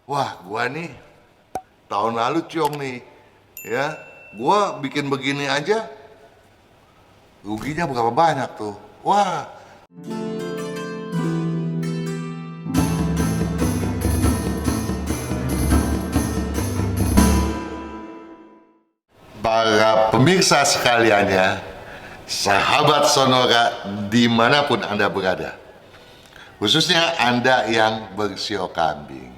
Wah, gua nih tahun lalu ciong nih, ya. Gua bikin begini aja, ruginya berapa banyak tuh? Wah, para pemirsa sekalian ya, sahabat Sonora dimanapun Anda berada, khususnya Anda yang bersio kambing.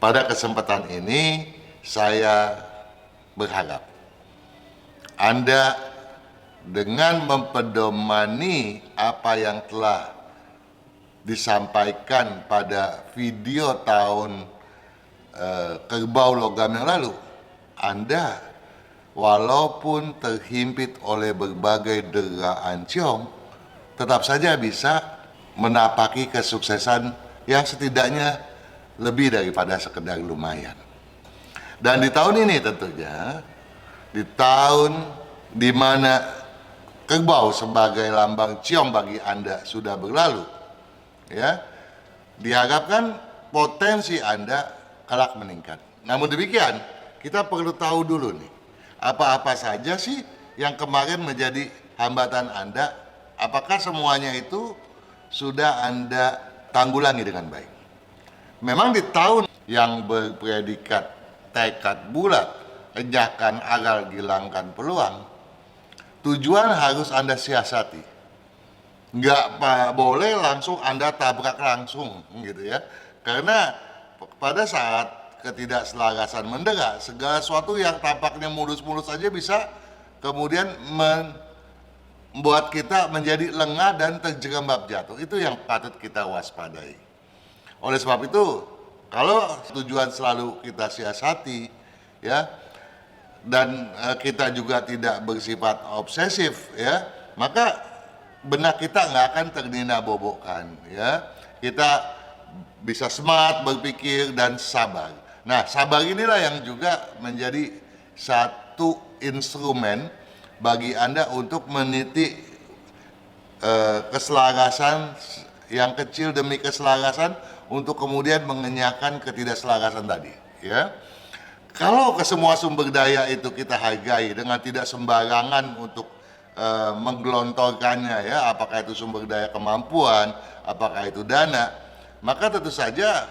Pada kesempatan ini, saya berharap Anda dengan mempedomani apa yang telah disampaikan pada video tahun kerbau logam yang lalu, Anda walaupun terhimpit oleh berbagai deraan ciong, tetap saja bisa menapaki kesuksesan yang setidaknya lebih daripada sekedar lumayan. Dan di tahun ini tentunya, di tahun di mana kerbau sebagai lambang ciong bagi Anda sudah berlalu, ya, diharapkan potensi Anda kelak meningkat. Namun demikian, kita perlu tahu dulu nih, apa-apa saja sih yang kemarin menjadi hambatan Anda? Apakah semuanya itu sudah Anda tanggulangi dengan baik? Memang di tahun yang berpredikat tekad bulat, enyahkan agal, gilangkan peluang, tujuan harus Anda siasati. Nggak boleh langsung Anda tabrak langsung gitu ya. Karena pada saat ketidakselarasan mendera, segala sesuatu yang tampaknya mulus-mulus saja bisa kemudian membuat kita menjadi lengah dan terjerembab jatuh. Itu yang patut kita waspadai. Oleh sebab itu, kalau tujuan selalu kita siasati, ya, dan kita juga tidak bersifat obsesif, ya, maka benak kita nggak akan ternina-bobokkan, ya. Kita bisa smart berpikir dan sabar. Nah, sabar inilah yang juga menjadi satu instrumen bagi Anda untuk meniti keselarasan yang kecil demi keselarasan untuk kemudian mengenyahkan ketidakselarasan tadi, ya. Kalau ke semua sumber daya itu kita hargai dengan tidak sembarangan untuk menggelontorkannya, ya, apakah itu sumber daya kemampuan, apakah itu dana, maka tentu saja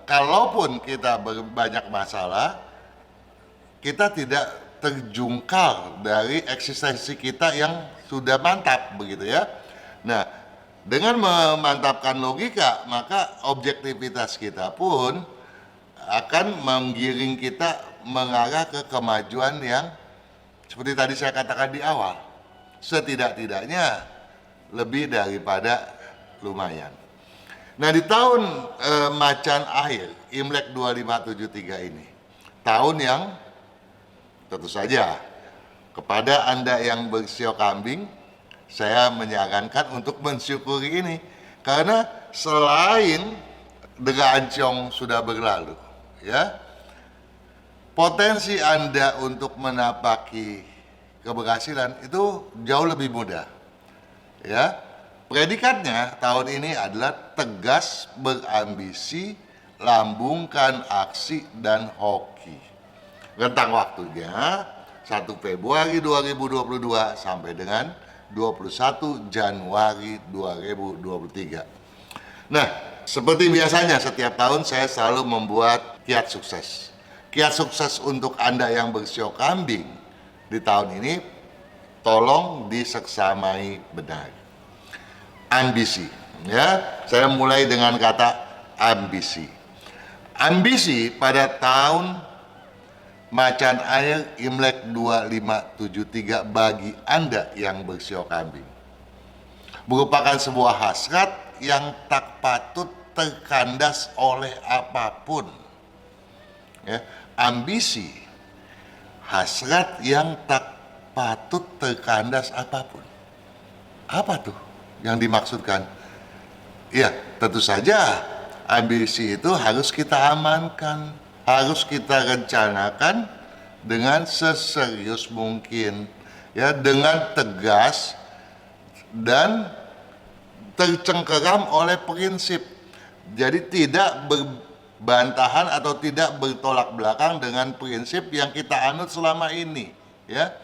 kalaupun kita banyak masalah, kita tidak terjungkal dari eksistensi kita yang sudah mantap begitu ya. Nah, dengan memantapkan logika, maka objektivitas kita pun akan menggiring kita mengarah ke kemajuan yang seperti tadi saya katakan di awal, setidak-tidaknya lebih daripada lumayan. Nah, di tahun macan akhir Imlek 2573 ini, tahun yang tentu saja kepada Anda yang bersio kambing, saya menyarankan untuk mensyukuri ini, karena selain deraan ciong sudah berlalu, ya, potensi Anda untuk menapaki keberhasilan itu jauh lebih mudah, ya. Predikatnya tahun ini adalah tegas, berambisi, lambungkan aksi dan hoki. Rentang waktunya 1 Februari 2022 sampai dengan 21 Januari 2023. Nah, seperti biasanya setiap tahun saya selalu membuat kiat sukses. Kiat sukses untuk Anda yang bersio kambing di tahun ini, tolong diseksamai benar. Ambisi, ya. Saya mulai dengan kata ambisi. Ambisi pada tahun macan air Imlek 2573 bagi Anda yang bersio kambing merupakan sebuah hasrat yang tak patut terkandas oleh apapun, ya. Ambisi, hasrat yang tak patut terkandas apapun. Apa tuh yang dimaksudkan? Ya, tentu saja ambisi itu harus kita amankan, harus kita rencanakan dengan seserius mungkin, ya, dengan tegas dan tercengkeram oleh prinsip. Jadi tidak bantahan atau tidak bertolak belakang dengan prinsip yang kita anut selama ini, ya.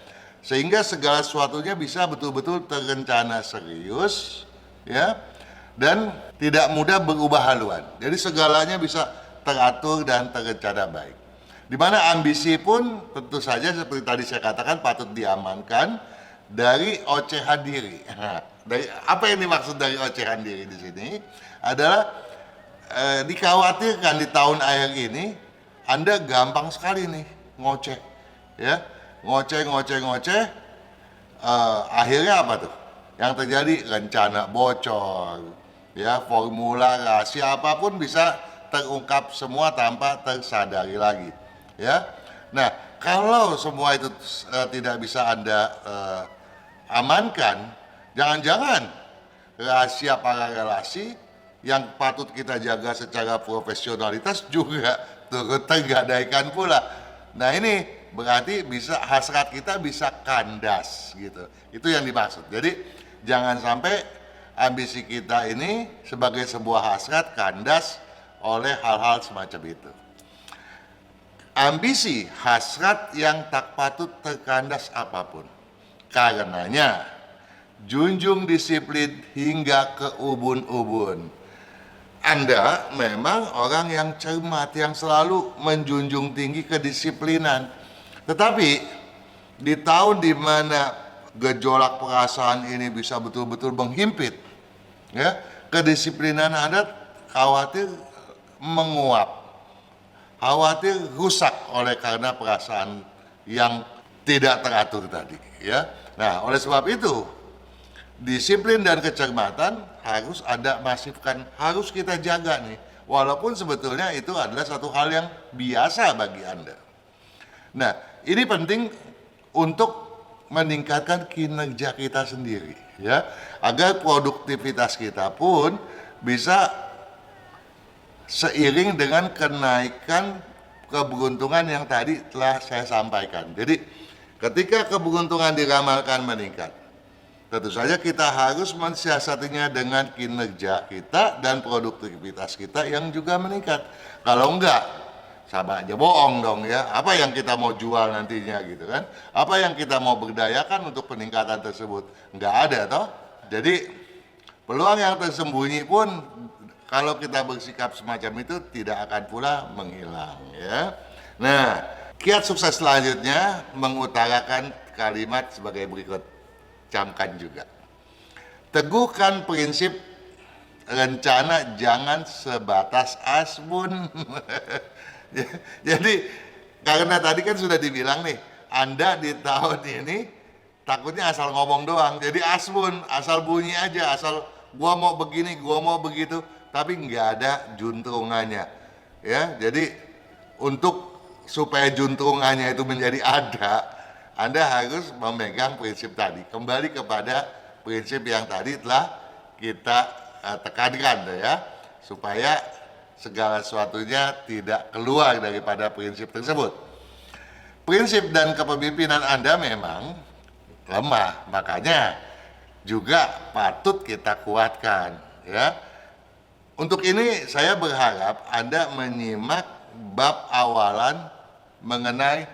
Sehingga segala sesuatunya bisa betul-betul terencana serius, ya, dan tidak mudah berubah haluan. Jadi segalanya bisa teratur dan terencana baik. Di mana ambisi pun tentu saja seperti tadi saya katakan patut diamankan dari ocehan diri. Nah, dari apa yang dimaksud dari ocehan diri di sini adalah dikhawatirkan di tahun air ini Anda gampang sekali nih ngoceh, ya, ngoceh, akhirnya apa tuh? Yang terjadi rencana bocor, ya, formula rahasia apapun bisa terungkap semua tanpa tersadari lagi, ya. Nah, kalau semua itu tidak bisa Anda amankan, jangan-jangan rahasia para relasi yang patut kita jaga secara profesionalitas juga turut tergadaikan pula. Nah, ini berarti bisa hasrat kita bisa kandas gitu. Itu yang dimaksud. Jadi jangan sampai ambisi kita ini sebagai sebuah hasrat kandas oleh hal-hal semacam itu. Ambisi hasrat yang tak patut terkandas apapun. Karenanya junjung disiplin hingga ke ubun-ubun. Anda memang orang yang cermat, yang selalu menjunjung tinggi kedisiplinan. Tetapi di tahun di mana gejolak perasaan ini bisa betul-betul menghimpit, ya, kedisiplinan Anda khawatir menguap, khawatir rusak oleh karena perasaan yang tidak teratur tadi, ya. Nah, oleh sebab itu disiplin dan kecermatan harus Anda masifkan, harus kita jaga nih. Walaupun sebetulnya itu adalah satu hal yang biasa bagi Anda. Nah, ini penting untuk meningkatkan kinerja kita sendiri, ya, agar produktivitas kita pun bisa seiring dengan kenaikan keberuntungan yang tadi telah saya sampaikan. Jadi, ketika keberuntungan diramalkan meningkat, tentu saja kita harus mensiasatinya dengan kinerja kita dan produktivitas kita yang juga meningkat. Kalau enggak, sama aja bohong dong, ya. Apa yang kita mau jual nantinya gitu kan? Apa yang kita mau berdayakan untuk peningkatan tersebut? Enggak ada toh. Jadi peluang yang tersembunyi pun kalau kita bersikap semacam itu tidak akan pula menghilang, ya. Nah, kiat sukses selanjutnya mengutarakan kalimat sebagai berikut. Camkan juga. Teguhkan prinsip rencana jangan sebatas asmun. Jadi karena tadi kan sudah dibilang nih, Anda di tahun ini takutnya asal ngomong doang. Jadi asmun, asal bunyi aja, asal gua mau begini, gua mau begitu, tapi nggak ada juntrungannya. Ya, jadi untuk supaya juntrungannya itu menjadi ada, Anda harus memegang prinsip tadi. Kembali kepada prinsip yang tadi telah kita tekankan, ya, supaya segala sesuatunya tidak keluar daripada prinsip tersebut. Prinsip dan kepemimpinan Anda memang lemah, makanya juga patut kita kuatkan, ya. Untuk ini saya berharap Anda menyimak bab awalan mengenai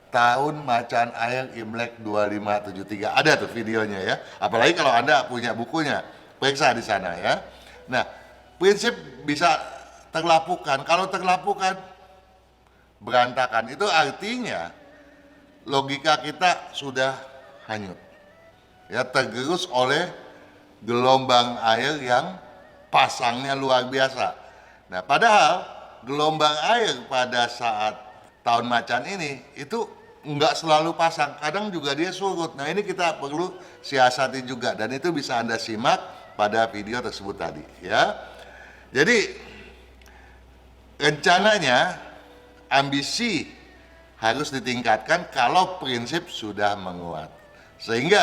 tahun macan air Imlek 2573. Ada tuh videonya, ya. Apalagi kalau Anda punya bukunya, periksa di sana, ya. Nah, prinsip bisa terlapukan. Kalau terlapukan berantakan, itu artinya logika kita sudah hanyut, ya, tergerus oleh gelombang air yang pasangnya luar biasa. Nah, padahal gelombang air pada saat tahun macan ini itu nggak selalu pasang, kadang juga dia surut. Nah, ini kita perlu siasati juga, dan itu bisa Anda simak pada video tersebut tadi, ya. Jadi rencananya ambisi harus ditingkatkan kalau prinsip sudah menguat, sehingga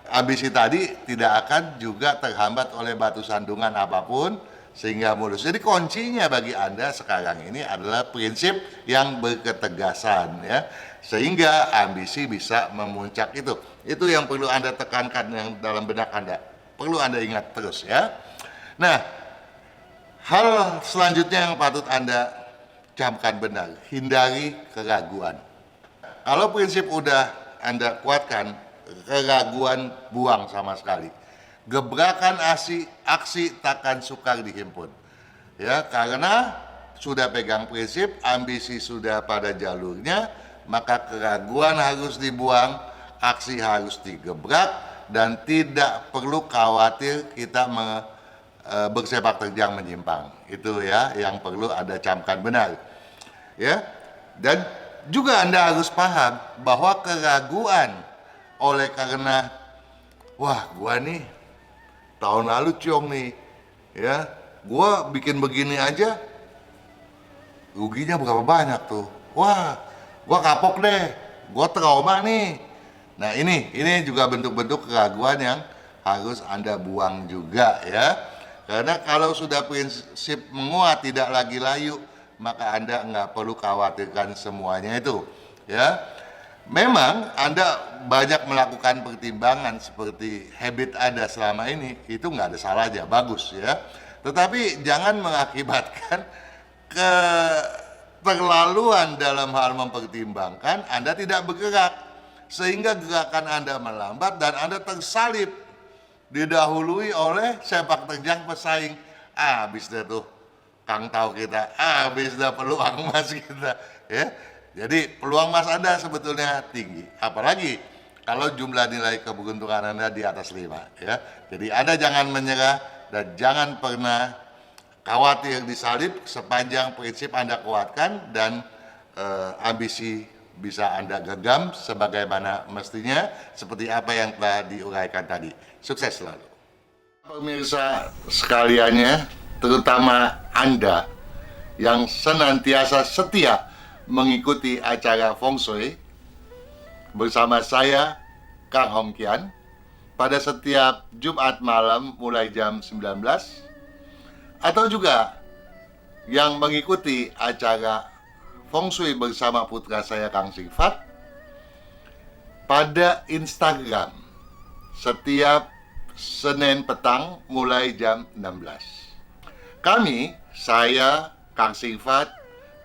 ambisi tadi tidak akan juga terhambat oleh batu sandungan apapun sehingga mulus. Jadi kuncinya bagi Anda sekarang ini adalah prinsip yang berketegasan, ya, sehingga ambisi bisa memuncak itu. Itu yang perlu Anda tekankan yang dalam benak Anda. Perlu Anda ingat terus, ya. Nah, Hal selanjutnya yang patut Anda camkan benar, hindari keraguan. Kalau prinsip udah Anda kuatkan, keraguan buang sama sekali. Gebrakan aksi takkan sukar dihimpun. Ya, karena sudah pegang prinsip, ambisi sudah pada jalurnya, maka keraguan harus dibuang, aksi harus digebrak, dan tidak perlu khawatir kita bersepak terjang menyimpang. Itu ya yang perlu Anda camkan benar. Ya. Dan juga Anda harus paham bahwa keraguan oleh karena wah, gua nih tahun lalu ciong nih, ya, gua bikin begini aja ruginya berapa banyak tuh. Wah, gua kapok deh, gua trauma nih. Nah, ini juga bentuk-bentuk keraguan yang harus Anda buang juga ya. Karena kalau sudah prinsip menguat, tidak lagi layu, maka Anda nggak perlu khawatirkan semuanya itu ya. Memang Anda banyak melakukan pertimbangan seperti habit Anda selama ini, itu nggak ada salahnya, bagus ya. Tetapi jangan mengakibatkan keterlaluan dalam hal mempertimbangkan, Anda tidak bergerak, sehingga gerakan Anda melambat dan Anda tersalib, didahului oleh sepak terjang pesaing. Habis dah tuh Kang tahu kita, habis dah peluang emas kita ya. Jadi peluang emas Anda sebetulnya tinggi, apalagi kalau jumlah nilai keberuntungan Anda di atas 5 ya. Jadi Anda jangan menyerah dan jangan pernah khawatir disalib sepanjang prinsip Anda kuatkan dan ambisi bisa Anda genggam sebagaimana mestinya, seperti apa yang telah diuraikan tadi. Sukses selalu. Pemirsa sekaliannya, terutama Anda yang senantiasa setia mengikuti acara Feng Shui bersama saya, Kang Hong Kian, pada setiap Jumat malam mulai jam 19, atau juga yang mengikuti acara Feng Shui bersama putra saya, Kang Sifat, pada Instagram setiap Senin petang mulai jam 16. Kami, saya, Kang Sifat,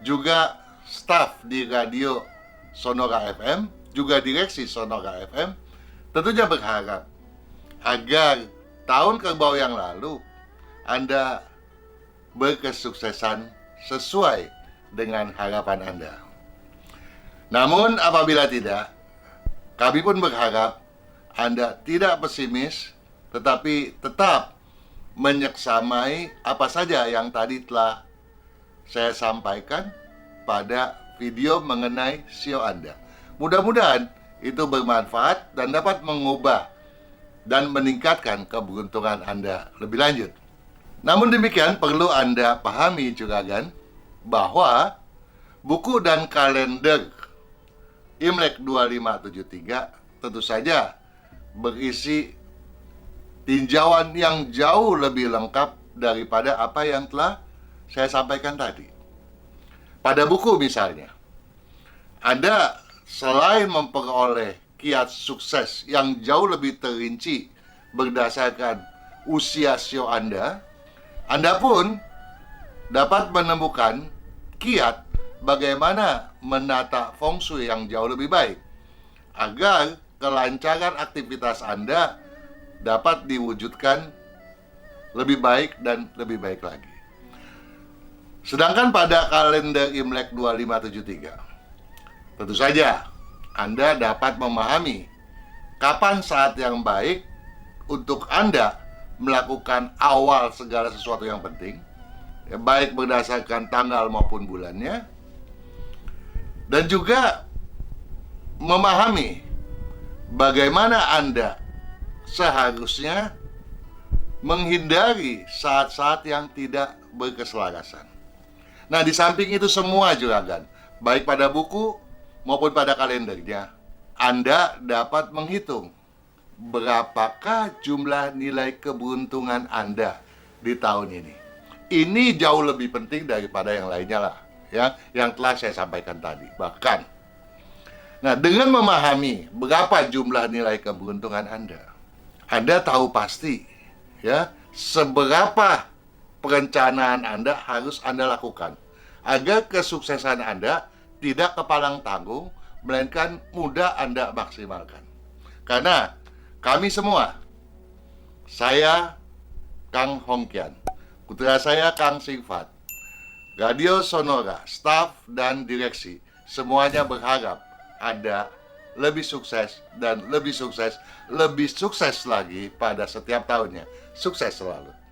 juga staf di radio Sonora FM, juga direksi Sonora FM, tentunya berharap agar tahun kerbau yang lalu Anda berkesuksesan sesuai dengan harapan Anda. Namun apabila tidak, kami pun berharap Anda tidak pesimis, tetapi tetap menyeksamai apa saja yang tadi telah saya sampaikan pada video mengenai sio Anda. Mudah-mudahan itu bermanfaat dan dapat mengubah dan meningkatkan keberuntungan Anda lebih lanjut. Namun demikian, perlu Anda pahami juga kan, bahwa buku dan kalender Imlek 2573 tentu saja berisi tinjauan yang jauh lebih lengkap daripada apa yang telah saya sampaikan tadi. Pada buku misalnya, Anda selain memperoleh kiat sukses yang jauh lebih terinci berdasarkan usia sio Anda pun dapat menemukan kiat bagaimana menata Feng Shui yang jauh lebih baik agar kelancaran aktivitas Anda dapat diwujudkan lebih baik dan lebih baik lagi. Sedangkan pada kalender Imlek 2573, tentu saja Anda dapat memahami kapan saat yang baik untuk Anda melakukan awal segala sesuatu yang penting, ya, baik berdasarkan tanggal maupun bulannya, dan juga memahami bagaimana Anda seharusnya menghindari saat-saat yang tidak berkeselarasan. Nah, di samping itu semua juga kan, baik pada buku maupun pada kalendernya, Anda dapat menghitung berapakah jumlah nilai keberuntungan Anda di tahun ini. Ini jauh lebih penting daripada yang lainnya lah, ya, yang telah saya sampaikan tadi. Bahkan, nah, dengan memahami berapa jumlah nilai keberuntungan Anda tahu pasti, ya, seberapa perencanaan Anda harus Anda lakukan agar kesuksesan Anda tidak kepalang tanggung, melainkan mudah Anda maksimalkan. Karena kami semua, saya Kang Hongkian, putra saya Kang Sifat, Radio Sonora, staf dan direksi, semuanya berharap Anda lebih sukses dan lebih sukses lagi pada setiap tahunnya. Sukses selalu.